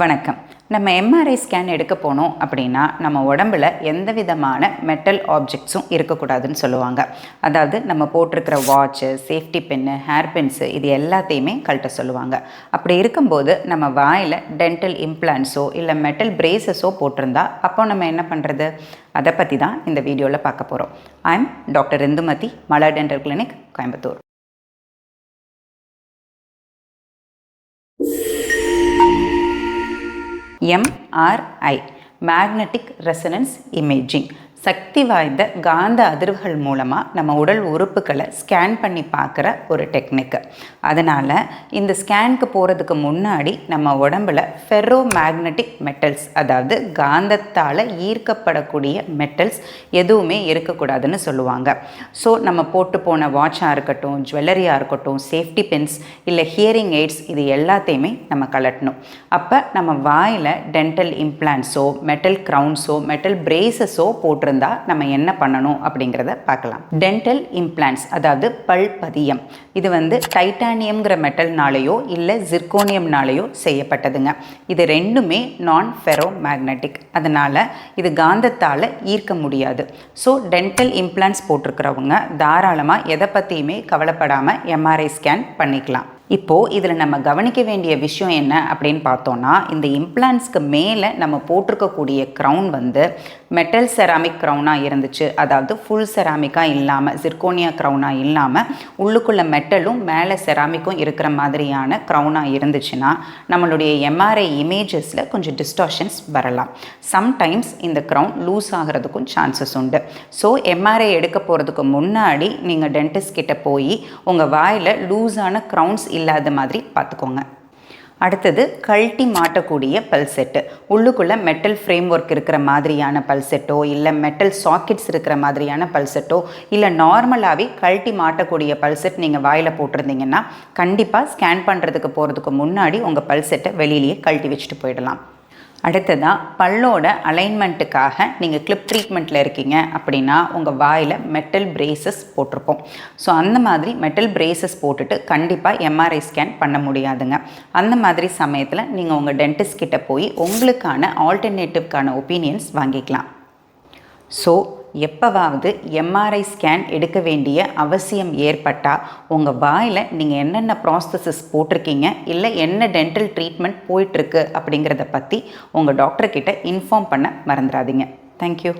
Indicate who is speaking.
Speaker 1: வணக்கம். நம்ம MRI scan எடுக்க போனோம் அப்படின்னா நம்ம உடம்புல எந்த விதமான மெட்டல் ஆப்ஜெக்ட்ஸும் இருக்கக்கூடாதுன்னு சொல்லுவாங்க. அதாவது நம்ம போட்டிருக்கிற watch, safety pen, hair pins இது எல்லாத்தையுமே கழட்ட சொல்லுவாங்க. அப்படி இருக்கும்போது நம்ம வாயில் டென்டல் இம்ப்ளான்ஸோ இல்லை மெட்டல் பிரேசஸோ போட்டிருந்தா அப்போ நம்ம என்ன பண்ணுறது? அதை பற்றி தான் இந்த வீடியோவில் பார்க்க போகிறோம். I am doctor Indumathi, Malar dental clinic, Coimbatore. MRI magnetic resonance imaging சக்தி வாய்ந்த காந்த அதிர்வுகள் மூலமாக நம்ம உடல் உறுப்புகளை ஸ்கேன் பண்ணி பார்க்குற ஒரு டெக்னிக்கு. அதனால் இந்த ஸ்கேனுக்கு போகிறதுக்கு முன்னாடி நம்ம உடம்பில் ஃபெரோ மேக்னெட்டிக் மெட்டல்ஸ், அதாவது காந்தத்தால் ஈர்க்கப்படக்கூடிய மெட்டல்ஸ் எதுவுமே இருக்கக்கூடாதுன்னு சொல்லுவாங்க. ஸோ நம்ம போட்டு போன வாட்சாக இருக்கட்டும், ஜுவல்லரியாக இருக்கட்டும், சேஃப்டி பின்ஸ் இல்லை ஹியரிங் எய்ட்ஸ் இது எல்லாத்தையுமே நம்ம கலட்டணும். அப்போ நம்ம வாயில் டென்டல் இம்ப்ளான்ஸோ, மெட்டல் க்ரவுன்ஸோ, மெட்டல் பிரேசஸோ போட்டு நம்ம என்ன பண்ணணும் அப்படிங்கிறத பார்க்கலாம். டென்டல் இம்ப்ளான்ட்ஸ், அதாவது பல் பதியம், இது டைட்டானியம்ங்கிற மெட்டல்னாலேயோ இல்லை ஜிர்கோனியம்னாலேயோ செய்யப்பட்டதுங்க. இது ரெண்டுமே நான் ஃபெரோ மேக்னெட்டிக், அதனால் இது காந்தத்தால் ஈர்க்க முடியாது. ஸோ டென்டல் இம்ப்ளான்ட்ஸ் போட்டிருக்கிறவங்க தாராளமாக எதை பற்றியுமே கவலைப்படாமல் எம்ஆர்ஐ ஸ்கேன் பண்ணிக்கலாம். இப்போது இதில் நம்ம கவனிக்க வேண்டிய விஷயம் என்ன அப்படின்னு பார்த்தோன்னா, இந்த இம்ப்ளான்ட்ஸ்க்கு மேலே நம்ம போட்டிருக்கக்கூடிய க்ரௌன் மெட்டல் செராமிக் க்ரௌனாக இருந்துச்சு, அதாவது ஃபுல் செராமிக்காக இல்லாமல், ஜிர்கோனியா க்ரௌனாக இல்லாமல் உள்ளுக்குள்ள மெட்டலும் மேலே செராமிக்கும் இருக்கிற மாதிரியான க்ரௌனாக இருந்துச்சுன்னா நம்மளுடைய எம்ஆர்ஐ இமேஜஸில் கொஞ்சம் டிஸ்டார்ஷன்ஸ் வரலாம். சம்டைம்ஸ் இந்த க்ரௌன் லூஸ் ஆகிறதுக்கும் சான்சஸ் உண்டு. ஸோ எம்ஆர்ஐ எடுக்க போகிறதுக்கு முன்னாடி நீங்கள் டென்டிஸ்ட் கிட்ட போய் உங்கள் வாயில் லூஸான க்ரௌன்ஸ் இல்லாத மாதிரி பார்த்துக்கோங்க. அடுத்தது கழட்டி மாட்டக்கூடிய பல் செட்டு. உள்ளுக்குள்ளே மெட்டல் ஃப்ரேம் ஒர்க் இருக்கிற மாதிரியான பல் செட்டோ இல்லை மெட்டல் சாக்கெட்ஸ் இருக்கிற மாதிரியான பல் செட்டோ இல்லை நார்மலாகவே கழட்டி மாட்டக்கூடிய பல் செட் நீங்கள் வாயில் போட்டிருந்தீங்கன்னா கண்டிப்பாக ஸ்கேன் பண்ணுறதுக்கு போகிறதுக்கு முன்னாடி உங்கள் பல் செட்டை வெளியிலேயே கழட்டி வச்சுட்டு போயிடலாம். அடுத்ததாக பல்லோட அலைன்மெண்ட்டுக்காக நீங்கள் கிளிப் ட்ரீட்மெண்ட்டில் இருக்கீங்க அப்படின்னா உங்கள் வாயில் மெட்டல் பிரேசஸ் போட்டிருப்போம். ஸோ அந்த மாதிரி மெட்டல் பிரேசஸ் போட்டுட்டு கண்டிப்பாக எம்ஆர்ஐ ஸ்கேன் பண்ண முடியாதுங்க. அந்த மாதிரி சமயத்தில் நீங்கள் உங்கள் டென்டிஸ்ட் கிட்ட போய் உங்களுக்கான ஆல்டர்னேட்டிவ்க்கான ஒப்பீனியன்ஸ் வாங்கிக்கலாம். ஸோ எப்போவாவது எம்ஆர்ஐ ஸ்கேன் எடுக்க வேண்டிய அவசியம் ஏற்பட்டால் உங்கள் வாயில் நீங்கள் என்னென்ன ப்ராசஸஸ் போட்டிருக்கீங்க இல்லை என்ன டென்டல் ட்ரீட்மெண்ட் போயிட்டுருக்கு அப்படிங்கிறத பற்றி உங்கள் டாக்டர்கிட்ட இன்ஃபார்ம் பண்ண மறந்துடாதீங்க. தேங்க்யூ.